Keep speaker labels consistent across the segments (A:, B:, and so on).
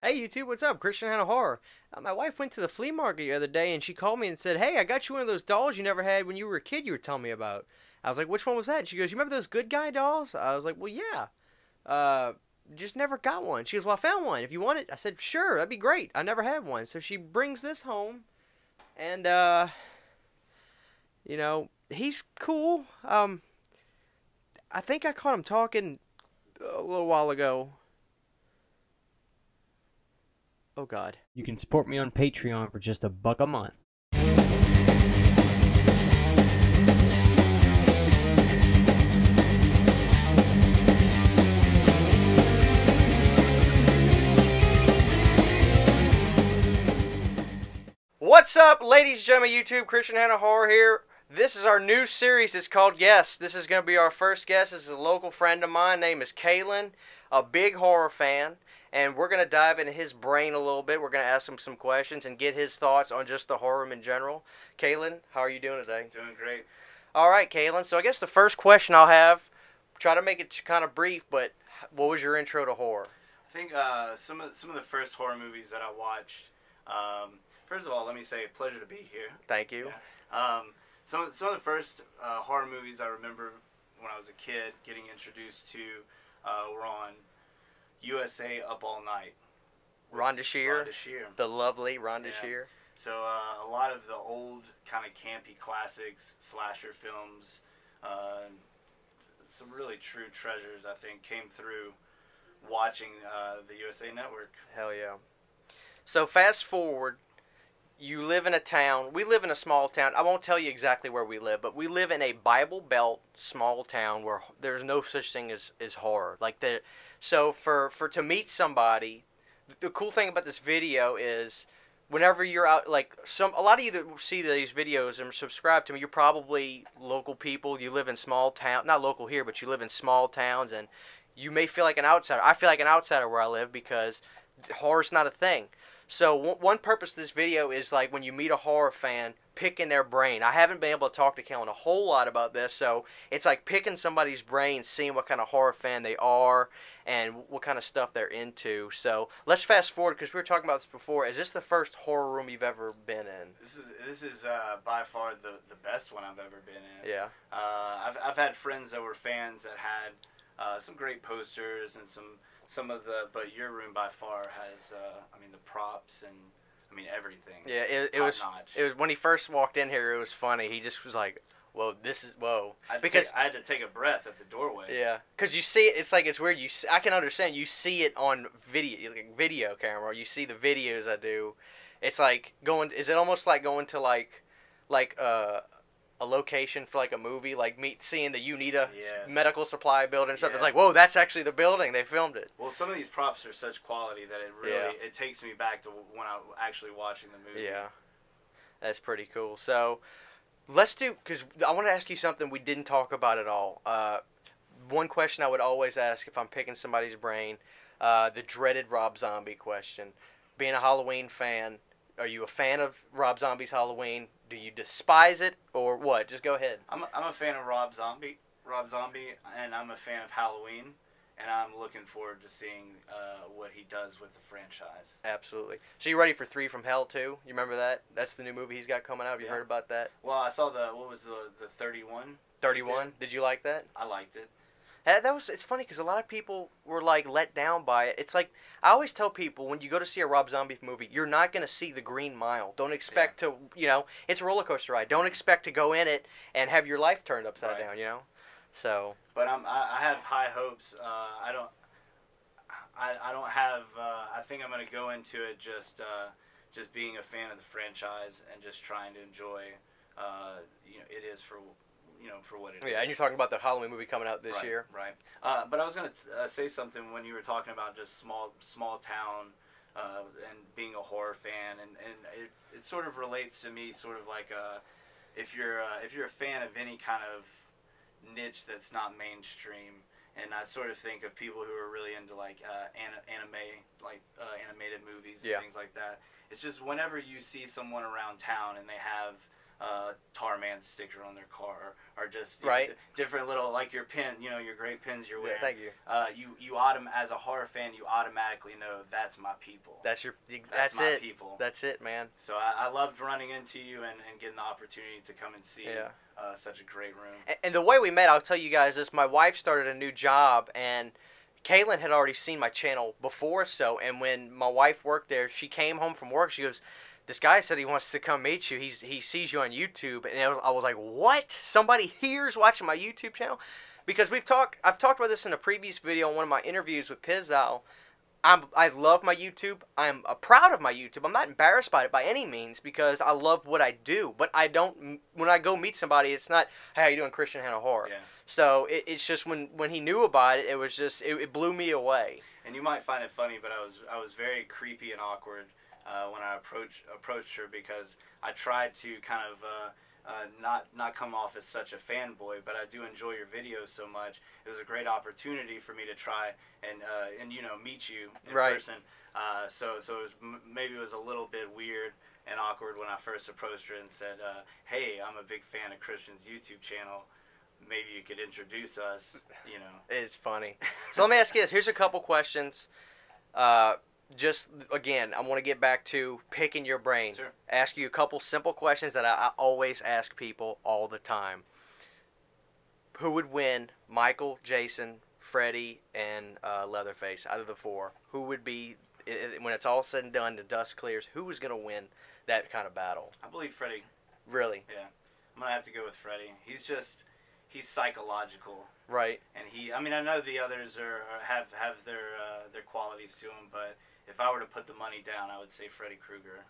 A: Hey YouTube, what's up? Christian Hannah Horror. My wife went to the flea market the other day and she called me and said, "Hey, I got you one of those dolls you never had when you were a kid you were telling me about." I was like, "Which one was that?" She goes, "You remember those good guy dolls?" I was like, "Well, yeah. Uh, just never got one." She goes, "Well, I found one. If you want it." I said, "Sure, that'd be great. I never had one." So she brings this home and he's cool. I think I caught him talking a little while ago. Oh God.
B: You can support me on Patreon for just $1 a month.
A: What's up, ladies and gentlemen, YouTube? Christian Hannah Horror here. This is our new series. It's called Yes. This is going to be our first guest. This is a local friend of mine. Name is Caylan, a big horror fan. And we're going to dive into his brain a little bit. We're going to ask him some questions and get his thoughts on just the horror in general. Caylan, how are you doing today?
C: Doing great.
A: All right, Caylan. So I guess the first question I'll have, try to make it kind of brief, but what was your intro to horror?
C: I think some of the first horror movies that I watched. First of all, let me say, pleasure to be here.
A: Thank you.
C: Yeah. Some of the first horror movies I remember when I was a kid getting introduced to were on USA Up All Night.
A: Rhonda Shear.
C: Rhonda Shear.
A: The lovely Rhonda Shear.
C: So a lot of the old kind of campy classics, slasher films, some really true treasures I think came through watching the USA Network.
A: Hell yeah. So fast forward, you live in a town. We live in a small town. I won't tell you exactly where we live, but we live in a Bible Belt small town where there's no such thing as horror. So to meet somebody, the cool thing about this video is whenever you're out, a lot of you that see these videos and subscribe to me, you're probably local people. You live in small town, not local here, but you live in small towns, and you may feel like an outsider. I feel like an outsider where I live because horror's not a thing. So one purpose of this video is like when you meet a horror fan, picking their brain. I haven't been able to talk to Caylan a whole lot about this, so it's like picking somebody's brain, seeing what kind of horror fan they are and what kind of stuff they're into. So let's fast forward because we were talking about this before. Is this the first horror room you've ever been in?
C: This is by far the best one I've ever been in.
A: Yeah.
C: I've had friends that were fans that had some great posters and some of the, but your room by far has, the props and, everything.
A: Yeah, it was when he first walked in here, it was funny. He just was like, whoa.
C: I had to take a breath at the doorway.
A: Yeah, because you see it, it's weird. I can understand. You see it on video camera. You see the videos I do. It's like is it almost like going to a location for like a movie, like seeing the UNITA medical supply building and stuff. It's like, whoa, that's actually the building. They filmed it.
C: Well, some of these props are such quality that it really it takes me back to when I was actually watching the movie.
A: Yeah, that's pretty cool. So let's because I want to ask you something we didn't talk about at all. One question I would always ask if I'm picking somebody's brain, the dreaded Rob Zombie question. Being a Halloween fan, are you a fan of Rob Zombie's Halloween? Do you despise it or what? Just go ahead.
C: I'm a fan of Rob Zombie, and I'm a fan of Halloween, and I'm looking forward to seeing what he does with the franchise.
A: Absolutely. So you ready for 3 from Hell too? You remember that? That's the new movie he's got coming out. Have you heard about that?
C: Well, I saw the 31.
A: 31. Did you like that?
C: I liked it.
A: It's funny because a lot of people were let down by it. It's like I always tell people when you go to see a Rob Zombie movie, you're not going to see the Green Mile. Don't expect to, it's a roller coaster ride. Don't expect to go in it and have your life turned upside down, So.
C: But I have high hopes. I don't have. I think I'm going to go into it just being a fan of the franchise and just trying to enjoy. It is for what it is.
A: Yeah, and you're talking about the Halloween movie coming out this year.
C: Right. But I was going to say something when you were talking about just small town and being a horror fan, and it sort of relates to me sort of like if you're a fan of any kind of niche that's not mainstream, and I sort of think of people who are really into animated movies and things like that. It's just whenever you see someone around town and they have Tar Man sticker on their car, or just
A: right.
C: different little, like your pin, your great pins you're wearing.
A: Yeah, thank you.
C: As a horror fan, you automatically know that's my people.
A: That's
C: my
A: it.
C: people.
A: That's it, man.
C: So I loved running into you and getting the opportunity to come and see such a great room.
A: And the way we met, I'll tell you guys this: my wife started a new job, and Caylan had already seen my channel before. So, and when my wife worked there, she came home from work. She goes, "This guy said he wants to come meet you. He sees you on YouTube." And I was like, "What? Somebody here's watching my YouTube channel?" Because I've talked about this in a previous video in one of my interviews with Pizzal. I love my YouTube. I'm proud of my YouTube. I'm not embarrassed by it by any means because I love what I do. But I don't. When I go meet somebody, it's not, "Hey, how you doing, Christian Hannah Horror?" Yeah. So it's just when he knew about it, it was just it blew me away.
C: And you might find it funny, but I was very creepy and awkward when I approached her, because I tried to kind of not come off as such a fanboy, but I do enjoy your videos so much. It was a great opportunity for me to try and meet you in person. So maybe it was a little bit weird and awkward when I first approached her and said, "Hey, I'm a big fan of Christian's YouTube channel. Maybe you could introduce us."
A: It's funny. So let me ask you this. Here's a couple questions. Just, again, I want to get back to picking your brain.
C: Sure.
A: Ask you a couple simple questions that I always ask people all the time. Who would win, Michael, Jason, Freddy, and Leatherface, out of the four? Who would be, when it's all said and done, the dust clears, who is going to win that kind of battle?
C: I believe Freddy.
A: Really?
C: Yeah. I'm going to have to go with Freddy. He's psychological.
A: Right.
C: And I know the others have their qualities to them, but if I were to put the money down, I would say Freddy Krueger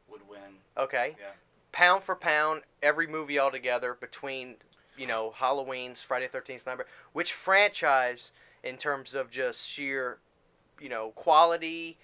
C: would win.
A: Okay.
C: Yeah.
A: Pound for pound, every movie altogether between, Halloween's, Friday the 13th, Sniper, which franchise, in terms of just sheer, quality,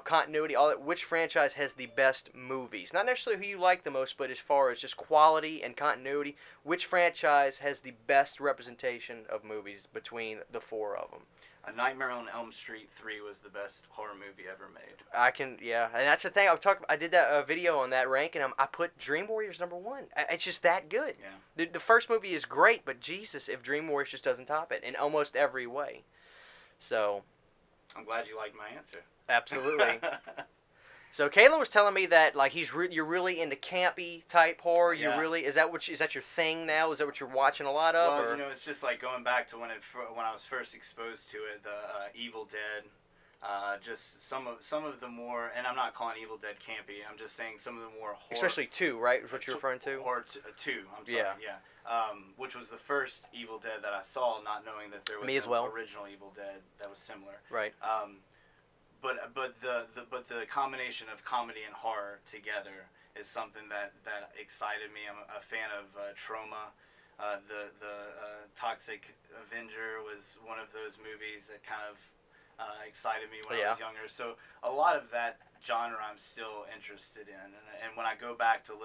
A: continuity, all that, which franchise has the best movies? Not necessarily who you like the most, but as far as just quality and continuity, which franchise has the best representation of movies between the four of them?
C: A Nightmare on Elm Street 3 was the best horror movie ever made.
A: And that's the thing. I did that video on that ranking. I put Dream Warriors #1. It's just that good.
C: Yeah.
A: The first movie is great, but Jesus, if Dream Warriors just doesn't top it in almost every way. So,
C: I'm glad you liked my answer.
A: Absolutely. So Caylan was telling me that you're really into campy type horror.
C: Yeah.
A: Is that your thing now? Is that what you're watching a lot of?
C: Well, it's just like going back to when I was first exposed to it, the Evil Dead. Just some of the more, and I'm not calling Evil Dead campy. I'm just saying some of the more horror.
A: Especially 2, right? Is what you're referring to?
C: Or 2. I'm sorry. Yeah. Which was the first Evil Dead that I saw, not knowing that there was an original Evil Dead that was similar.
A: Right.
C: But the combination of comedy and horror together is something that excited me. I'm a fan of Trauma. The Toxic Avenger was one of those movies that kind of excited me when I was younger. So a lot of that genre I'm still interested in, and when I go back to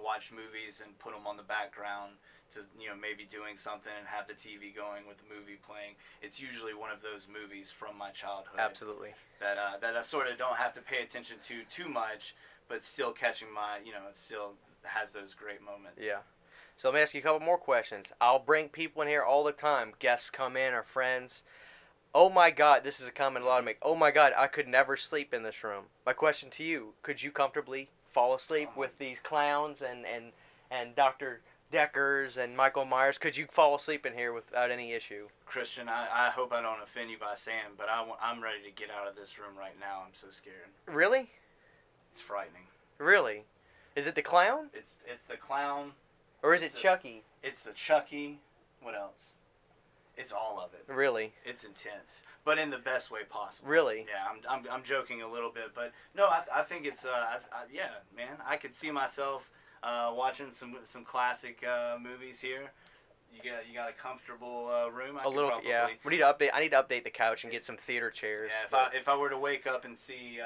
C: watch movies and put them on the background, to maybe doing something and have the TV going with the movie playing, it's usually one of those movies from my childhood.
A: Absolutely.
C: That I sort of don't have to pay attention to too much, but still catching it still has those great moments.
A: Yeah. So let me ask you a couple more questions. I'll bring people in here all the time. Guests come in, or friends. Oh my God, this is a comment a lot of make. Oh my God, I could never sleep in this room. My question to you: could you comfortably fall asleep with these clowns and Dr. Deckers and Michael Myers? Could you fall asleep in here without any issue?
C: Christian, I hope I don't offend you by saying, but I'm ready to get out of this room right now. I'm so scared.
A: Really?
C: It's frightening.
A: Really? Is it the clown?
C: It's the clown.
A: Or is it Chucky?
C: It's the Chucky. What else? It's all of it.
A: Really?
C: It's intense, but in the best way possible.
A: Really?
C: Yeah, I'm joking a little bit, but no, I think it's yeah, man. I could see myself watching some classic movies here. You got a comfortable room.
A: Yeah. We need to update. I need to update the couch and get some theater chairs.
C: Yeah. If I were to wake up and see.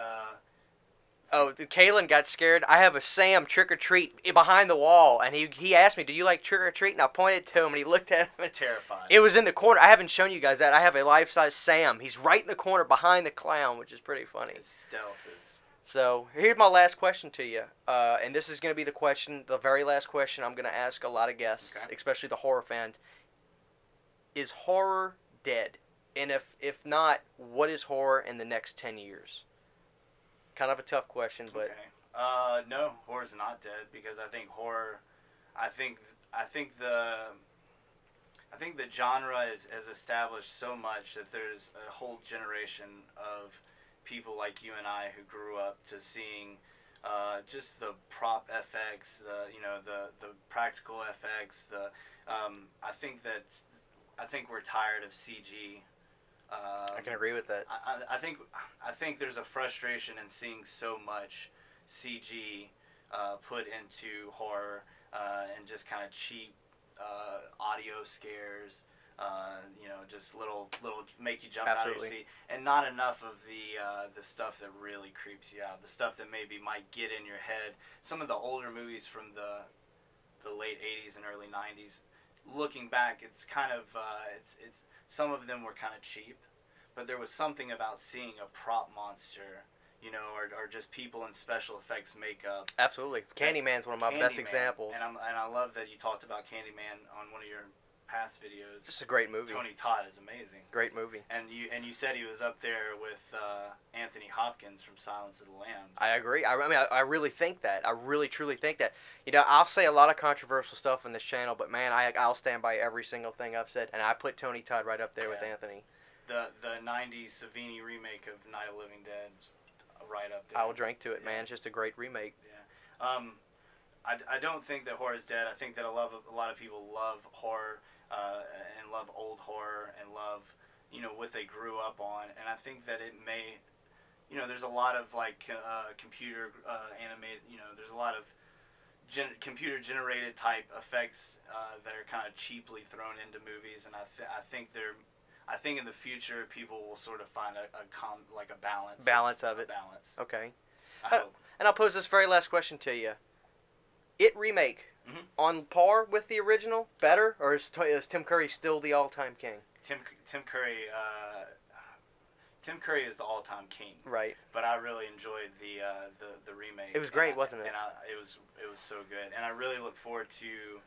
A: Oh, Caylan got scared. I have a Sam trick or treat behind the wall, and he asked me, "Do you like trick or treat?" And I pointed to him, and he looked at him.
C: Terrified.
A: It was in the corner. I haven't shown you guys that. I have a life-size Sam. He's right in the corner behind the clown, which is pretty funny.
C: His stealth is.
A: So here's my last question to you, and this is going to be the very last question I'm going to ask a lot of guests,
C: Okay.
A: especially the horror fans. Is horror dead? And if not, what is horror in the next 10 years? Kind of a tough question, but
C: No, horror's not dead because I think horror, I think the genre has established so much that there's a whole generation of people like you and I who grew up to seeing just the prop FX, the practical FX. I think we're tired of CG.
A: I can agree with that.
C: I think there's a frustration in seeing so much CG put into horror and just kind of cheap audio scares. Just little make you jump out of your seat, and not enough of the stuff that really creeps you out. The stuff that maybe might get in your head. Some of the older movies from the late '80s and early '90s. Looking back, it's kind of it's some of them were kind of cheap, but there was something about seeing a prop monster, or just people in special effects makeup.
A: Absolutely, Candyman's one of my best examples.
C: And I love that you talked about Candyman on one of your past videos.
A: It's a great movie.
C: Tony Todd is amazing.
A: Great movie.
C: And you said he was up there with Anthony Hopkins from Silence of the Lambs.
A: I agree. I really think that. I really truly think that. I'll say a lot of controversial stuff on this channel, but man, I'll stand by every single thing I've said, and I put Tony Todd right up there with Anthony.
C: The '90s Savini remake of Night of the Living Dead, right up there.
A: I will drink to it, man. It's just a great remake.
C: Yeah. I don't think that horror is dead. I think that a lot of people love horror. And love old horror and love, what they grew up on. And I think that it may, there's a lot of computer animated, there's a lot of computer generated type effects that are kind of cheaply thrown into movies. And I think in the future people will sort of find a balance.
A: Balance of it.
C: Balance.
A: Okay.
C: I hope.
A: And I'll pose this very last question to you. It remake.
C: Mm-hmm.
A: On par with the original, better, or is Tim Curry still the all-time king?
C: Tim Curry. Tim Curry is the all-time king.
A: Right.
C: But I really enjoyed the remake.
A: It was great, wasn't it?
C: And it was so good, and I really look forward to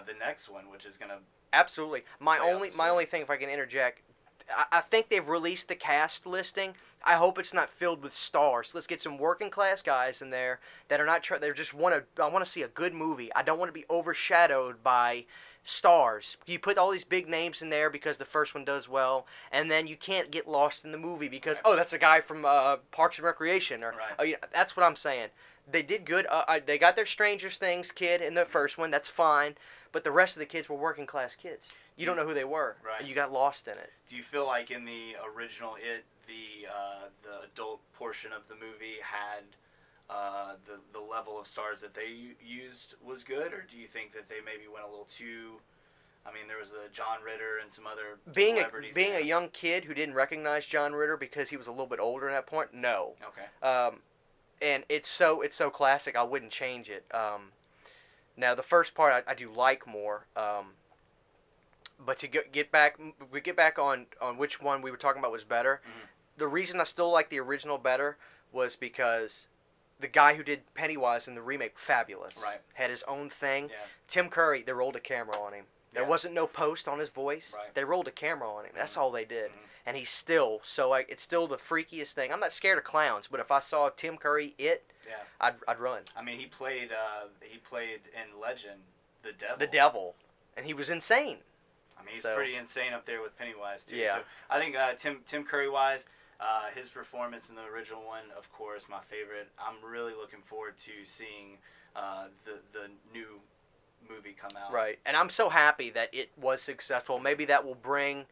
C: the next one, which is gonna.
A: Absolutely. My only thing, if I can interject, I think they've released the cast listing. I hope it's not filled with stars. Let's get some working class guys in there that are not. They just want to. I want to see a good movie. I don't want to be overshadowed by stars. You put all these big names in there because the first one does well, and then you can't get lost in the movie because that's a guy from Parks and Recreation, or that's what I'm saying. They did good. They got their Stranger Things kid in the first one. That's fine. But the rest of the kids were working class kids. You don't know who they were.
C: Right.
A: And you got lost in it.
C: Do you feel like in the original the adult portion of the movie had the level of stars that they used was good, or do you think that they maybe went a little too? I mean, there was a John Ritter and some other celebrities.
A: Being a young kid who didn't recognize John Ritter because he was a little bit older at that point, no.
C: Okay.
A: And it's so classic. I wouldn't change it. Now the first part I do like more. But to get back on which one we were talking about was better.
C: Mm-hmm.
A: The reason I still like the original better was because the guy who did Pennywise in the remake, fabulous.
C: Right.
A: Had his own thing.
C: Yeah.
A: Tim Curry, they rolled a camera on him. There wasn't no post on his voice.
C: Right.
A: They rolled a camera on him. That's all they did.
C: Mm-hmm.
A: And he's still it's still the freakiest thing. I'm not scared of clowns, but if I saw Tim Curry, I'd run.
C: I mean, he played in Legend the devil.
A: The devil, and he was insane.
C: I mean, he's pretty insane up there with Pennywise too.
A: Yeah.
C: So I think Tim Curry wise, his performance in the original one, of course, my favorite. I'm really looking forward to seeing the new movie come out.
A: Right, and I'm so happy that it was successful. Maybe that'll bring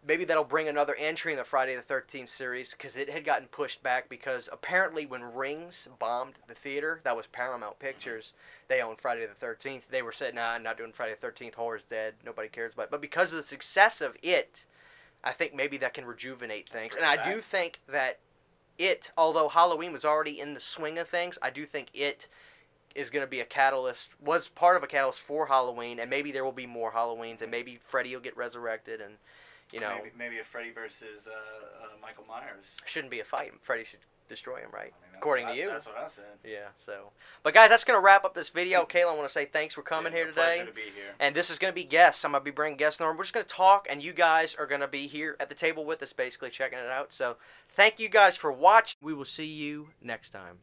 A: another entry in the Friday the 13th series, because it had gotten pushed back because apparently when Rings bombed the theater, that was Paramount Pictures. They owned Friday the 13th. They were saying, "Nah, I'm not doing Friday the 13th. Horror's dead. Nobody cares about it." But because of the success of it, I think maybe that can rejuvenate things. And I do think that it, although Halloween was already in the swing of things, I do think it is going to be a catalyst, was part of a catalyst for Halloween, and maybe there will be more Halloweens, and maybe Freddy will get resurrected, and maybe
C: a Freddy versus Michael Myers.
A: Shouldn't be a fight. Freddy should destroy him, right?
C: I mean,
A: According to you.
C: That's what I said.
A: Yeah, so. But guys, that's going to wrap up this video. Caylan, I want to say thanks for coming here today.
C: Pleasure to be here.
A: And this is going to be guests. I'm going to be bringing guests in the room. We're just going to talk, and you guys are going to be here at the table with us, basically, checking it out. So thank you guys for watching. We will see you next time.